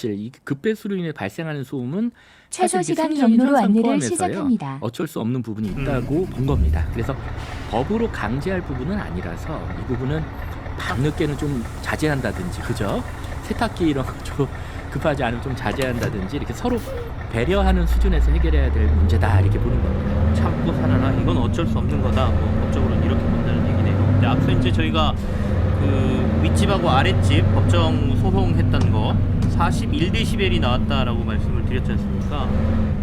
이 급배수로 인해 발생하는 소음은 최소 사실 이게 시간 생리적인 경로로 현상 안내를 포함해서요. 시작합니다. 어쩔 수 없는 부분이 있다고 본 겁니다. 그래서 법으로 강제할 부분은 아니라서 이 부분은 밤늦게는 좀 자제한다든지, 그죠? 세탁기 이런 거 좀 급하지 않으면 좀 자제한다든지, 이렇게 서로 배려하는 수준에서 해결해야 될 문제다, 이렇게 보는 겁니다. 참고 살아라. 이건 어쩔 수 없는 거다. 뭐 법적으로는 이렇게 본다는 얘기네요. 근데 앞서 이제 저희가 그 윗집하고 아랫집 법정 소송했던 거 41dB이 나왔다라고 말씀을 드렸지 않습니까?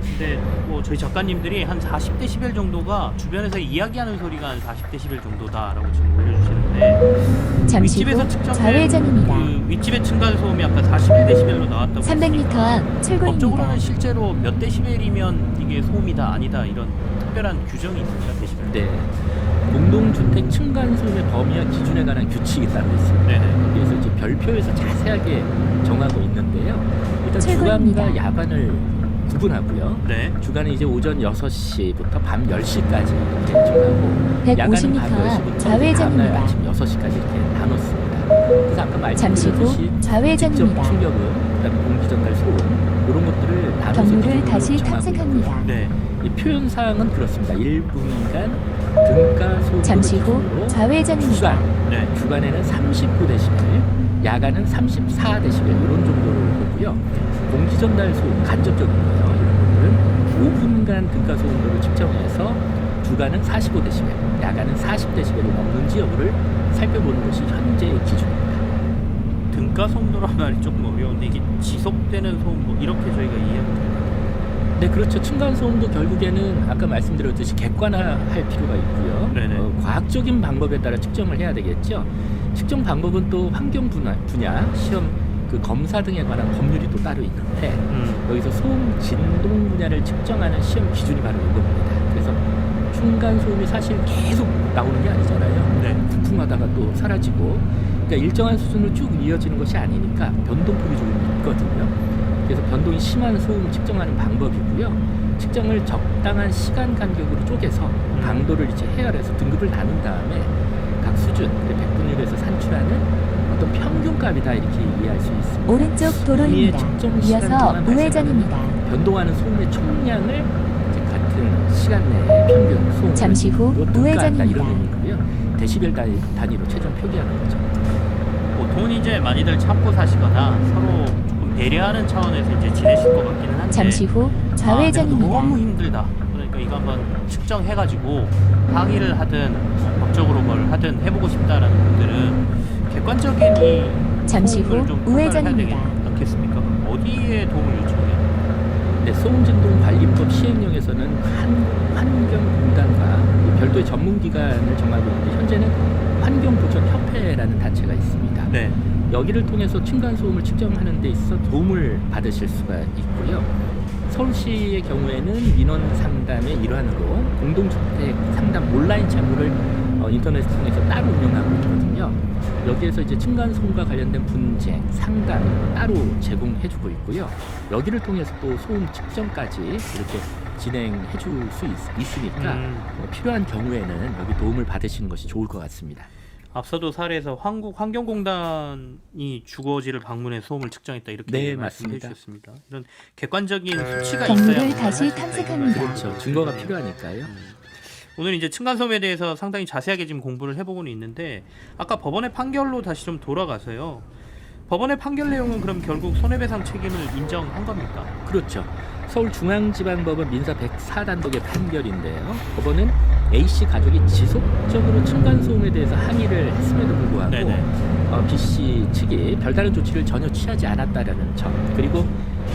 근데 뭐 저희 작가님들이 한 40dB 정도가 주변에서 이야기하는 소리가 한 40dB 정도다라고 지금 올려주시는데, 잠시 후 윗집에서 측정된 좌회전입니다. 그 윗집의 층간 소음이 아까 41dB로 나왔다고 300m 했으니까 앞 출구입니다. 법적으로는 실제로 몇 데시벨이면 이게 소음이다 아니다 이런 특별한 규정이 있습니다. 데시벨. 네. 공동주택 층간소음의 범위와 기준에 관한 규칙이 따로 있습니다. 네네. 그래서 이제 별표에서 자세하게 정하고 있는데요. 일단 출구입니다. 주간과 야간을 구분하고요. 네. 주간은 이제 오전 6시부터 밤 10시까지 이렇게 정하고, 150m 야간은 밤 앞 10시부터 좌회전입니다. 다음날 아침 6시까지 이렇게 나눴습니다. 그래서 아까 잠시 후 말씀드렸듯이 직접 좌회전입니다. 충격음, 그다음에 공기 전달 소음, 이런 것들을 나눠서 경로를 기준으로 다시 정하고 탐색합니다. 있고요. 네. 이 표현사항은 그렇습니다. 1분간 등가 소음을 잠시 후 기준으로 좌회전입니다. 주간, 네. 주간에는 39dB, 야간은 34dB 이런 정도로 보고요. 공기 전달 소음, 간접적인 거예요. 이런 것들은 5분간 등가 소음도를 측정해서 주간은 45dB, 야간은 40dB를 넘는지 여부를 살펴보는 것이 현재의 기준입니다. 등가 소음도란 말이 조금 어려운데 이게 지속되는 소음 뭐 이렇게 저희가 이해하면 될까요? 네, 그렇죠. 층간 소음도 결국에는 아까 말씀드렸듯이 객관화할 필요가 있고요. 네네. 과학적인 방법에 따라 측정을 해야 되겠죠. 측정 방법은 또 환경 분야, 시험 그 검사 등에 관한 법률이 또 따로 있는데, 여기서 소음 진동 분야를 측정하는 시험 기준이 바로 이겁니다. 그래서 층간 소음이 사실 계속 나오는 게 아니잖아요. 네. 부풍하다가 또 사라지고, 그러니까 일정한 수준으로 쭉 이어지는 것이 아니니까 변동폭이 조금 있거든요. 그래서 변동이 심한 소음 측정하는 방법이고요. 측정을 적당한 시간 간격으로 쪼개서 강도를 이제 해열해서 등급을 나눈 다음에 각 수준, 100분율에서 산출하는 어떤 평균값이다, 이렇게 이해할 수 있습니다. 오른쪽 도로입니다. 측정 시간 이어서 동안 우회전입니다. 변동하는 소음의 총량을 이제 같은 시간 내에 평균 소음을 잠시 후 우회전입니다. 이런 의미고요. 데시벨 단위로 최종 표기하는 거죠. 보통은 이제 많이들 참고 사시거나 서로 조금 배려하는 차원에서 이제 지내실 것 같기는 한데, 잠시 후 내가 좌회전입니다. 너무 힘들다. 그러니까 이거 한번 측정해가지고 항의를 하든 법적으로 뭘 하든 해보고 싶다라는 분들은 객관적인 이 잠시 후 소음을 좀 판단을 해야 되지 우회전입니다. 않겠습니까? 그럼 어디에 도움을 요청해요? 네, 소음진동관리법 시행령에서는 환경공단과 별도의 전문기관을 정하고 있는데, 현재는 환경보전협회라는 단체가 있습니다. 네. 여기를 통해서 층간소음을 측정하는 데 있어 도움을 받으실 수가 있고요. 서울시의 경우에는 민원 상담의 일환으로 공동주택 상담 온라인 창구를 인터넷을 통해서 따로 운영하고 있거든요. 여기에서 이제 층간소음과 관련된 분쟁, 상담을 따로 제공해주고 있고요. 여기를 통해서 또 소음 측정까지 이렇게 진행해 줄 수 있으니까 필요한 경우에는 여기 도움을 받으시는 것이 좋을 것 같습니다. 앞서도 사례에서 환경공단이 주거지를 방문해 소음을 측정했다 이렇게 네, 말씀해 맞습니다. 주셨습니다. 이런 객관적인 수치가 경로를 있어야 다시 탐색합니다. 그렇죠. 증거가 필요하니까요. 오늘 이제 층간소음에 대해서 상당히 자세하게 지금 공부를 해보고는 있는데, 아까 법원의 판결로 다시 좀 돌아가서요. 법원의 판결 내용은 그럼 결국 손해배상 책임을 인정한 겁니까? 그렇죠. 서울중앙지방법원 민사 104단독의 판결인데요. 법원은 A씨 가족이 지속적으로 층간소음에 대해서 항의를 했음에도 불구하고 네네. B씨 측이 별다른 조치를 전혀 취하지 않았다라는 점, 그리고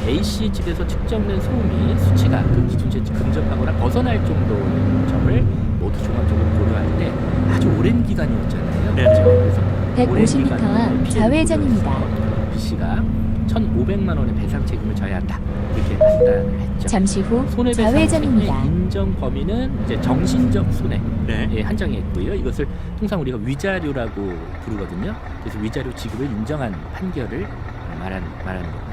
A씨 집에서 측정된 소음이 수치가 그 기준치에 근접하거나 벗어날 정도인 점을 모두 종합적으로 고려할 때 아주 오랜 기간이었잖아요. 네네. 그렇죠? 그래서 150m 앞 좌회전입니다. B씨가 1,500만 원의 배상 책임을 져야 한다, 이렇게 판단을 했죠. 잠시 후 손해배상 좌회전입니다. 책임의 인정 범위는 이제 정신적 손해에 네. 한정했고요. 이것을 통상 우리가 위자료라고 부르거든요. 그래서 위자료 지급을 인정한 판결을 말하는 겁니다.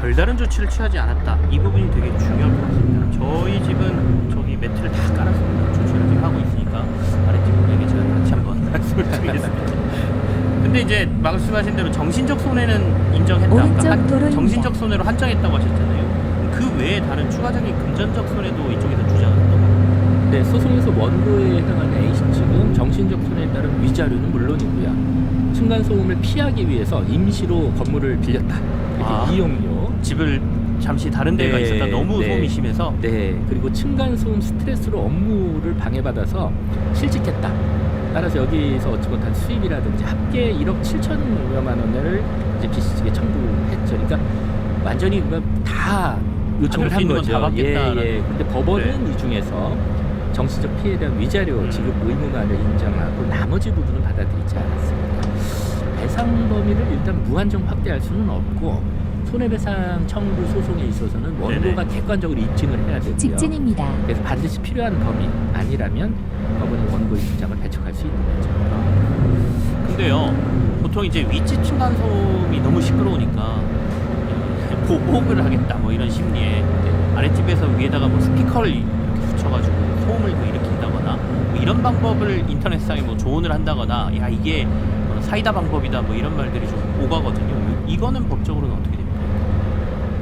별다른 조치를 취하지 않았다. 이 부분이 되게 중요할 것 같습니다. 저희 집은 저기 매트를 다 깔았습니다. 조치를 지금 하고 있으니까 아랫집 분에게 제가 같이 한번 말씀을 드리겠습니다. 근데 근데 이제 말씀하신 대로 정신적 손해는 인정했다. 오른쪽 그러니까 도로입니다. 정신적 손해로 한정했다고 하셨잖아요. 그 외에 다른 추가적인 금전적 손해도 이쪽에서 주장했다고. 네, 소송에서 원고에 해당하는 A씨 측은 정신적 손해에 따른 위자료는 물론이고요. 층간소음을 피하기 위해서 임시로 건물을 빌렸다. 이렇게 이용료. 집을 잠시 다른 데가 네, 있었다. 너무 네. 소음이 심해서. 네, 그리고 층간소음 스트레스로 업무를 방해받아서 실직했다. 따라서 여기서 어찌 못한 수입이라든지 합계 1억 7천여만 원을 이제 B 측에 청구했죠. 그러니까 완전히 그거 다 요청을 받을 수 한 있는 건다 거죠. 받겠다라는. 예. 근데 법원은 이 중에서 정신적 피해에 대한 위자료 지급 의무만을 인정하고 나머지 부분은 받아들이지 않았습니다. 배상 범위를 일단 무한정 확대할 수는 없고 손해배상 청구 소송에 있어서는 원고가 객관적으로 입증을 해야 되고요. 직진입니다. 그래서 반드시 필요한 범위 아니라면 법원이 원고의 주장을 배척할 수 있는 거죠. 근데요, 보통 이제 윗집 층간소음이 너무 시끄러우니까 보복을 하겠다 뭐 이런 심리에 아랫집에서 위에다가 뭐 스피커를 이렇게 붙여가지고 소음을 더 일으킨다거나 뭐 이런 방법을 인터넷상에 뭐 조언을 한다거나 야 이게 사이다 방법이다 뭐 이런 말들이 좀 오가거든요. 이거는 법적으로는 어떻게 됩니까?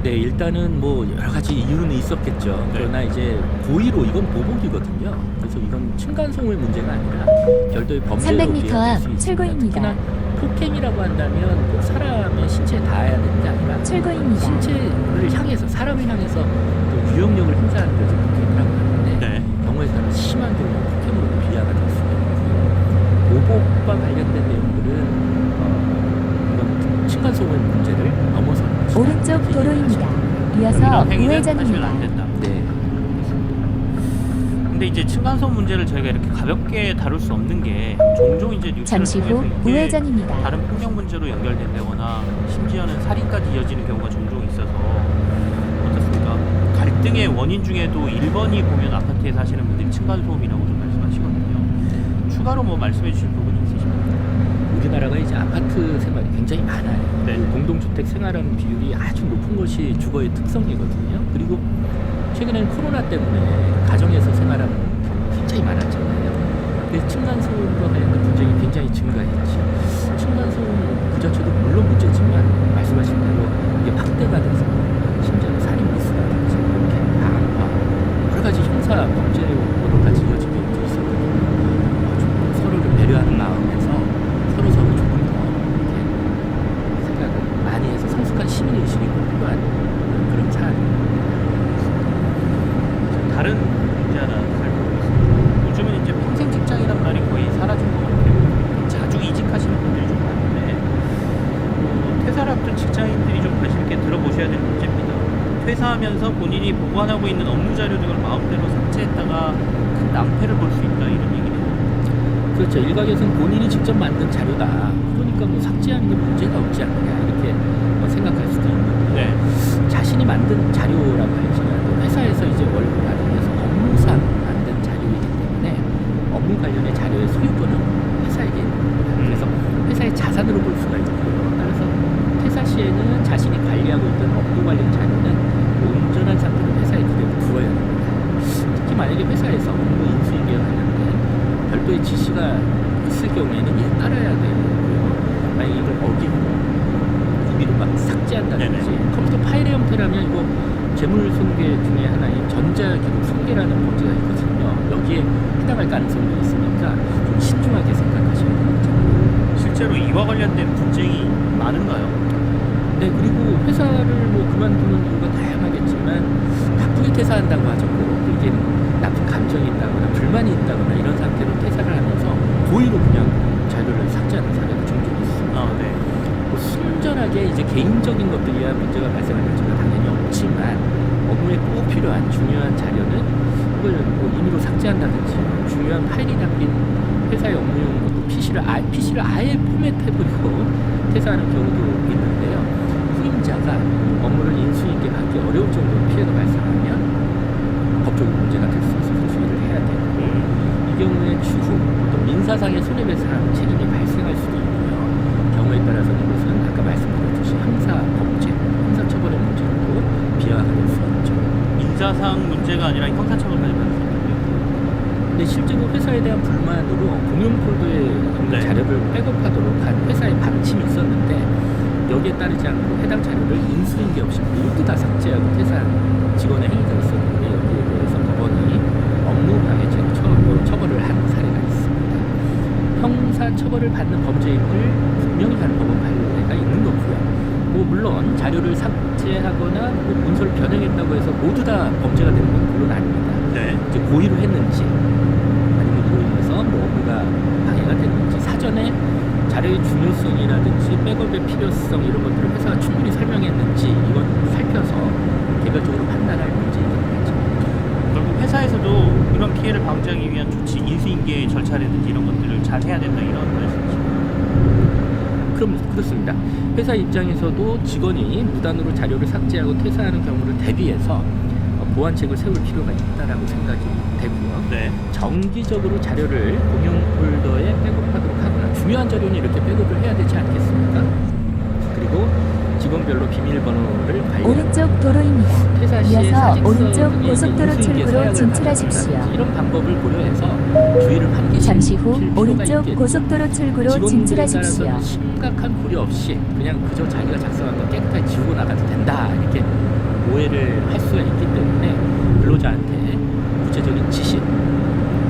네, 일단은 뭐 여러 가지 이유는 있었겠죠. 그러나 이제 고의로 이건 보복이거든요. 그래서 이건 층간소음의 문제가 아니라 별도의 범죄로 300m 비화될 앞 수 있습니다. 출구입니다. 특히나 폭행이라고 한다면 꼭 사람의 신체에 닿아야 되는 게 아니라 출구입니다. 신체를 향해서 사람을 향해서 또 유형력을 행사하는 데서 폭행이라고 하는데 경우에 따라 심한 경우 폭행으로 비하가 될 수가 있고요. 보복과 관련된 내용들은 이건 층간소음의 문제를 넘어서는 것이다. 오른쪽 도로입니다. 이어서 이런 행위는 하시면 안 우회전입니다. 된다. 네. 근데 이제 층간소음 문제를 저희가 이렇게 가볍게 다룰 수 없는 게 종종 이제 뉴스를 잠시 후 통해서 이게 우회전입니다. 다른 폭력 문제로 연결된다거나 심지어는 살인까지 이어지는 경우가 종종 있어서 어떻습니까? 갈등의 원인 중에도 1번이 보면 아파트에 사시는 분들이 층간소음이라고 좀 말씀하시거든요. 추가로 뭐 말씀해 주실 부분이 있으십니까? 우리나라가 이제 아파트 생활이 굉장히 많아요. 네. 그리고 공동주택 생활하는 비율이 아주 높은 것이 주거의 특성이거든요. 그리고 최근에는 코로나 때문에 가정에서 생활하는 경우가 굉장히 많았잖아요. 그래서 층간소음과 관련된 분쟁이 굉장히 증가했죠. 층간소음 그 자체도 물론 문제지만 말씀하신 대로 이게 확대가 돼서 심지어 살인 미수라든지 이렇게 방화 여러 가지 형사 범죄로까지 이어진 경우도 있었거든요. 좀 서로를 배려하는 마음에서 서로 조금 더 이렇게 생각을 많이 해서 성숙한 시민 의식이 꼭 필요한 그런 사안입니다. 다른 문제 하나 살펴보겠습니다. 요즘은 이제 평생 직장이란 말이 거의 사라진 것 같아요. 자주 이직하시는 분들이 좀 많은데 퇴사를 앞둔 직장인들이 좀 관심 있게 들어보셔야 될 문제입니다. 퇴사하면서 본인이 보관하고 있는 업무 자료 등을 마음대로 삭제했다가 큰 낭패를 볼 수 있다 이런 얘기네요. 그렇죠. 일각에서는 본인이 직접 만든 자료다. 그러니까 뭐 삭제하는 게 문제가 없지 않느냐 이렇게 생각할 수도 있는데 자신이 만든 자료라고 할지라도 회사에서 이제 월급 받으면서 업무상 만든 자료이기 때문에 업무 관련의 자료의 소유권은 회사에게 있는 겁니다. 그래서 회사의 자산으로 볼 수가 있고요. 따라서 퇴사 시에는 자신이 관리하고 있던 업무 관련 자료는 온전한 상태로 회사에 그대로 두어야 됩니다. 특히 만약에 회사에서 업무 인수인계와 관련된 별도의 지시가 있을 경우에는 이에 따라야 되고요. 만약에 이걸 어기고 임의로 막 삭제한다든지 컴퓨터 파일의 형태라면 이거 재물손괴 중에 하나인 전자기록 손괴라는 범죄가 있거든요. 여기에 해당할 가능성이 있으니까 좀 신중하게 생각하셔야 됩니다. 실제로 이와 관련된 분쟁이 많은가요? 네, 그리고 회사를 뭐 그만두는 이유가 다양하겠지만 나쁘게 퇴사한다고 하죠. 뭐 이게 나쁜 감정이 있다거나 불만이 있다거나 이런 상태로 퇴사를 하면서 고의로 그냥 자료를 삭제하는 사례가 종종 있습니다. 뭐 순전하게 이제 개인적인 것들이야 문제가 발생할 여지가 당연히 없지만 업무에 꼭 필요한 중요한 자료는 그걸 뭐 임의로 삭제한다든지 중요한 파일이 담긴 회사의 업무용 PC를 아예 포맷해버리고 퇴사하는 경우도 있는데요. 후임자가 업무를 인수인계 받기 어려울 정도로 피해가 발생하면 법적으로 문제가 될 수 있어서 주의를 해야 되고 이 경우에 추후 또 민사상의 손해배상 책임이 발생할 수도 있고요. 경우에 따라서는 이것은 아까 말씀드렸듯이 형사법제, 형사처벌의 문제로 비화가 될 수 있죠. 민사상 문제가 아니라 형사처벌까지 받을 수 있는데요. 근데 실제로 회사에 대한 불만으로 공용 폴더에 있는 네. 자료를 백업하도록 한 회사의 방침이 있었는데 여기에 따르지 않고 해당 자료를 인수인계 없이 모두 다 삭제하고 퇴사한 직원의 행위가 있었는데 여기에 대해서 법원이 업무방해죄로 처벌을 한 사례가 있습니다. 형사 처벌을 받는 범죄임을 분명히 하는 법원 판례가 있는 거고요. 뭐 물론 자료를 삭제하거나 뭐 문서를 변형했다고 해서 모두 다 범죄가 되는 건 물론 아닙니다. 네. 이제 고의로 했는지 아니면 이로 인해서 뭐 업무가 방해가 됐는지 사전에 자료의 중요성이라든지 백업의 필요성 이런 것들을 회사가 충분히 설명했는지 이건 살펴서 개별적으로 판단할 문제인 거죠. 결국 회사에서도 이런 피해를 방지하기 위한 조치, 인수인계 절차라든지 이런 것들을 잘 해야 된다 이런 말씀이시죠? 그럼 그렇습니다. 회사 입장에서도 직원이 무단으로 자료를 삭제하고 퇴사하는 경우를 대비해서 보완책을 세울 필요가 있다라고 생각이 되고요. 네. 정기적으로 자료를 공용 폴더에 백업하도록 하거나 중요한 자료는 이렇게 백업을 해야 되지 않겠습니까? 그리고 직원별로 비밀번호를 관리하고 오른쪽 도로입니다. 퇴사 시에 이어서 사직서 오른쪽 등의 고속도로 인수인계 출구로 서약을 진출하십시오. 받아준다든지 이런 방법을 고려해서 주의를 환기시킬 잠시 후 필요가 오른쪽 있겠죠. 고속도로 출구로 직원들에 진출하십시오. 따라서는 심각한 고려 없이 그냥 그저 자기가 작성한 거 깨끗하게 지우고 나가도 된다 이렇게 오해를 할 수가 있기 때문에 근로자한테 구체적인 지시,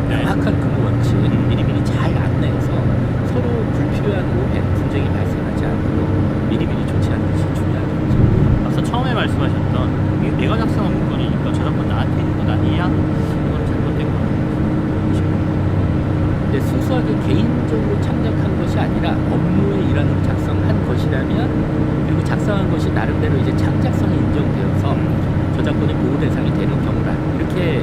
명확한 근무 원칙 미리미리 잘 안내해서 서로 불필요한 오해, 분쟁이 발생하지 않도록 미리미리 조치하는 것이 중요하겠죠. 앞서 처음에 말씀하셨던 이게 내가 작성한 문건이니까 저작권 나한테 있는 것 아니야? 이건 잘못된 거 근데 순수하게 개인적으로 창작한 것이 아니라 업무에 일하는 작성한 것이라면 그리고 작성한 것이 나름대로 이제 창작성이 인정되어서 저작권이 보호 대상이 되는 경우라 이렇게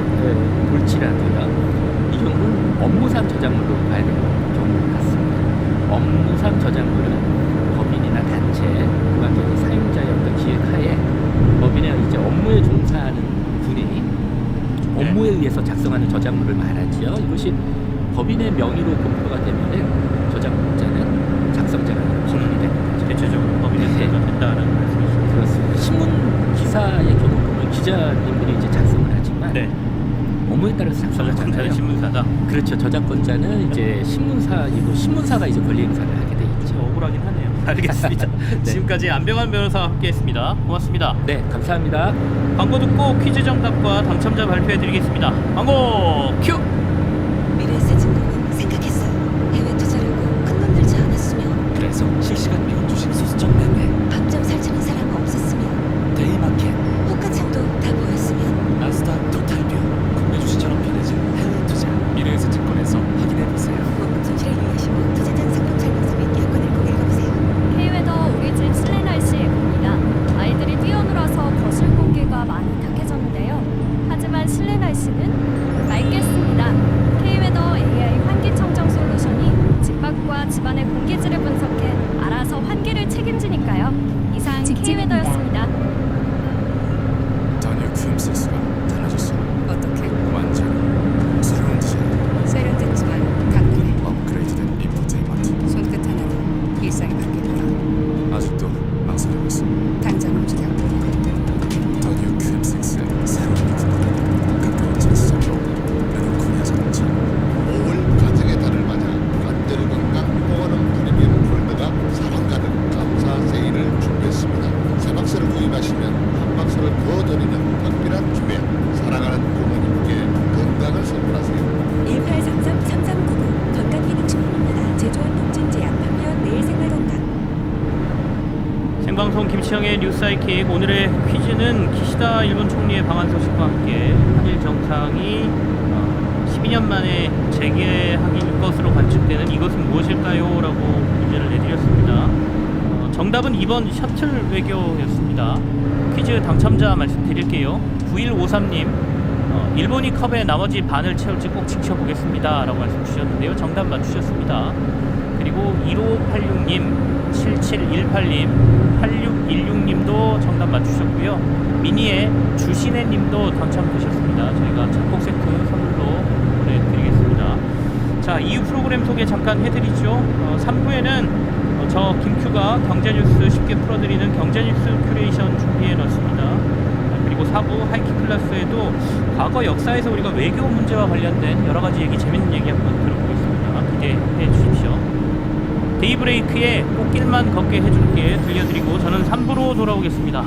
볼지라도요. 이 경우는 업무상 저작물로 봐야 되는 경우 같습니다. 업무상 저작물은 법인이나 단체, 그관계의 사용자의 어떤 기획하에 법인의 이제 업무에 종사하는 분이 업무에 의해서 작성하는 저작물을 말하지요. 이것이 법인의 명의로 공표가 되면은 저작자는 작성자가 법인이 되는 거죠. 대체적으로 법인에 네. 대해서 된다는 말씀이시죠? 그렇습니다. 신문 기사의 경우 보면 기자님들이 이제 작성을 하지만 네. 업무에 따라서 작성하잖아요. 저작권자는 신문사다. 그렇죠. 저작권자는 이제 신문사이고 신문사가 이제 권리 행사를 하게 돼 있죠. 억울하긴 하네요. 알겠습니다. 네. 지금까지 안병환 변호사와 함께했습니다. 고맙습니다. 네, 감사합니다. 광고 듣고 퀴즈 정답과 당첨자 발표해드리겠습니다. 광고 큐! 미래에셋증권은 생각했어요. 해외 투자라고 큰 돈 들지 않았으면, 그래서 실시간 미국 주식 수수점 매매, 밤잠 설치는 사람 없었으면, 데이마켓, 호가창도 다 보였으면, 나스닥, 토탈뷰, 국내 주식처럼 편해진 해외 투자. 미래에셋증권에서 확인해보세요. 원금 손실을 이해하시고 투자자는 상품 설명서 및 약관을 꼭 읽어보세요. K웨더 우리 집 실내 날씨 예보입니다. 아이들이 뛰어놀아서 거실 공기가 많이 탁해졌는데요. 하지만 실내 날씨는 맑겠습니다. K웨더 AI 환기 청정 솔루션이 집 밖과 집안의 공기질을 분석해 알아서 환기를 책임지니까요. 이상 직진입니다. K웨더였습니다. 단일 QM6가 달라졌어. 어떻게? 완전 새로운 디자인, 세련됐지만 강렬해. 업그레이드된 인포테인먼트. 손끝 하나로 일상이 바뀌구나. 아직도 망설이고 있어. 당장 움직여. 더 뉴 QM6의 새로운 구분. 가까운 전시장으로 레노코리아 자동차. 5월 가정의 달을 맞아 관절 건강 보호하는 프리미엄 폴더가 사랑 가득 감사 세일을 준비했습니다. 세 박스를 구입하시면 한 박스를 더 드리는 특별한 기회. 사랑하는 부모님께 건강을 선물하세요. 1833-3399 건강기능식품입니다. 제조원 독진제약 판매원 매일생활건강. 생방송 김치영의 뉴스아이킥. 오늘의 퀴즈는 기시다 일본 총리의 방한 소식과 함께 한일 정상이 12년 만에 재개하기일 것으로 관측되는 이것은 무엇일까요? 라고 문제를 내드렸습니다. 정답은 2번 셔틀 외교였습니다. 퀴즈 당첨자 말씀드릴게요. 9153님, 일본이 컵의 나머지 반을 채울지 꼭 지켜보겠습니다 라고 말씀 주셨는데요. 정답 맞추셨습니다. 그리고 1586님, 7718님, 8616님도 정답 맞추셨고요. 미니의 주신혜님도 당첨되셨습니다. 저희가 작곡 세트 선물로 보내드리겠습니다. 자, 이후 프로그램 소개 잠깐 해드리죠. 3부에는 저 김큐가 경제뉴스 쉽게 풀어드리는 경제뉴스 큐레이션 준비해놨습니다. 그리고 그리고 4부 하이킥 클래스에도 과거 역사에서 우리가 외교 문제와 관련된 여러 가지 얘기, 재밌는 얘기 한번 들어보겠습니다. 기대해 주십시오. 데이브레이크에 꽃길만 걷게 해줄게 들려드리고 저는 3부로 돌아오겠습니다.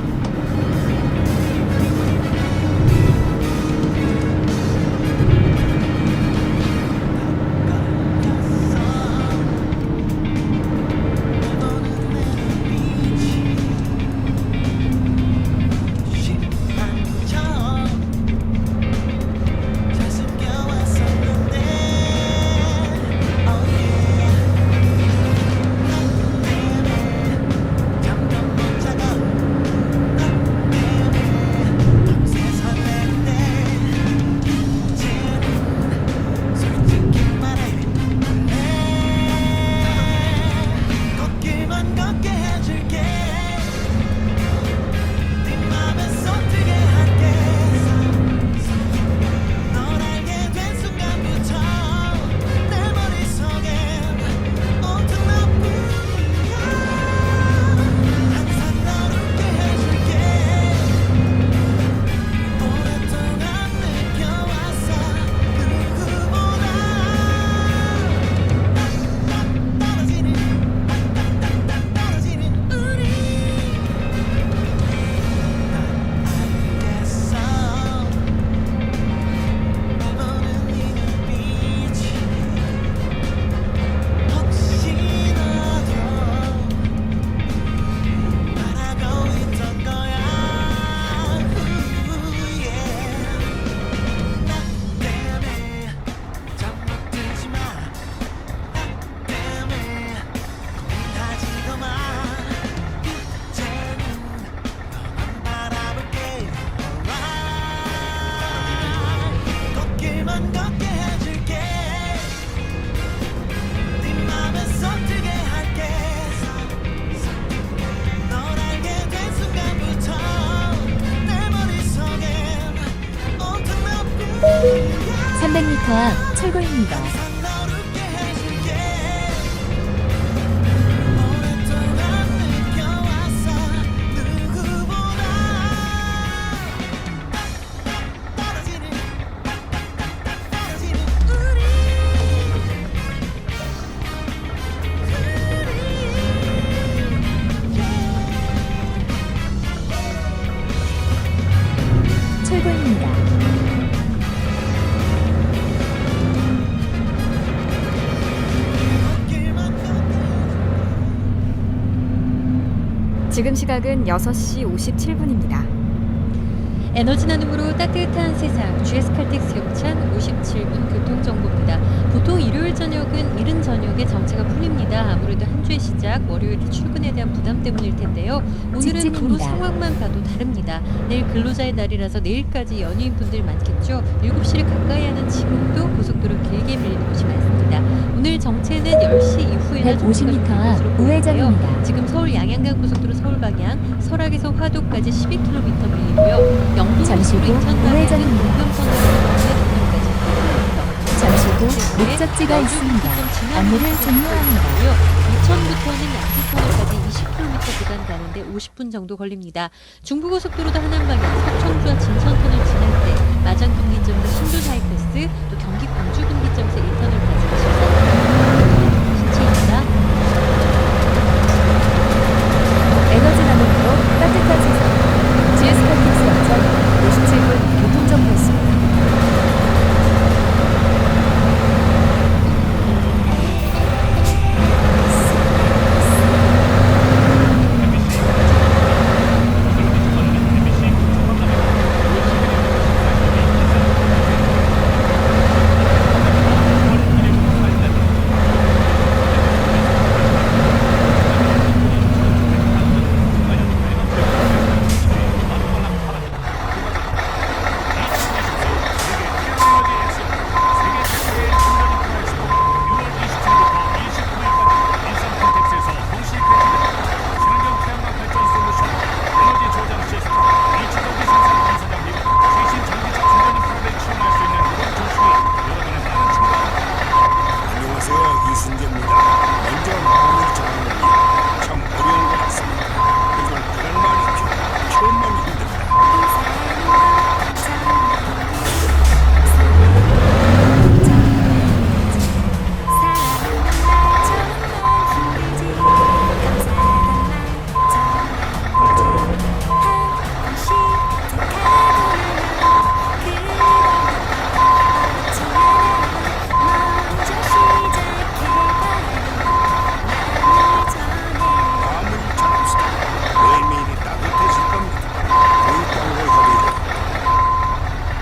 앞 철거입니다. 철거입니다. 지금 시각은 6시 57분입니다. 에너지 나눔으로 따뜻한 세상 GS칼텍스 용찬 57분 교통정보입니다. 보통 일요일 저녁은 이른 저녁에 정체가 풀립니다. 아무래도 한 주의 시작 월요일 출근에 대한 부담 때문일 텐데요. 오늘은 도로 직진입니다. 상황만 봐도 다릅니다. 내일 근로자의 날이라서 내일까지 연휴인 분들 많겠죠. 7시를 가까이 하는 지금도 고속도로 길게 밀리는 곳이 많습니다. 오늘 정체는 10시 이후에나 150m 앞 우회전입니다. 지금 서울 양양간 고속도로 서울 방향 설악에서 화도까지 12km 밀리고요. 영동 잠시 후 우회전입니다. 잠시 후 목적지가 있습니다. 안내를 종료합니다. 이천부터는 양지터널까지 20km 구간 가는데 50분 정도 걸립니다. 중부고속도로도 하남 방향 서청주와 진천터널 지날 때 마장 분기점에서 신도 하이패스 또 경기 광주 분기점에서 1터널까지 14km 신체입니다. 에너지 나눔으로 따뜻한 세상 GS칼텍스 영상 57분 교통정보였습니다.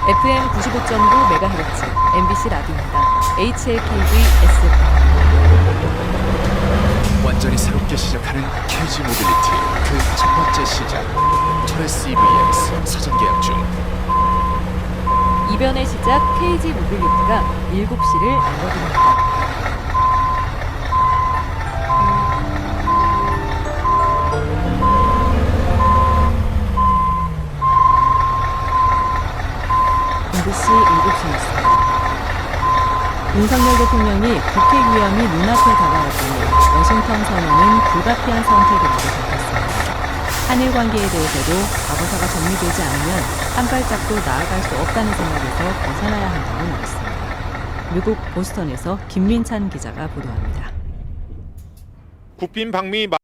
FM 95.9MHz MBC 라디오입니다. HLKV SF. 완전히 새롭게 시작하는 KG 모빌리티 그 첫 번째 시작 터레스 EVX 사전 계약 중. 이변의 시작 KG 모빌리티가 7시를 알려드립니다. MBC 7시였습니다. 윤석열 대통령이 국회 위험이 눈앞에 다가왔다며 워싱턴 선언은 불가피한 선택이라고 밝혔습니다. 한일 관계에 대해서도 과거사가 정리되지 않으면 한 발짝도 나아갈 수 없다는 생각에서 벗어나야 한다고 말했습니다. 미국 보스턴에서 김민찬 기자가 보도합니다. 국빈 방미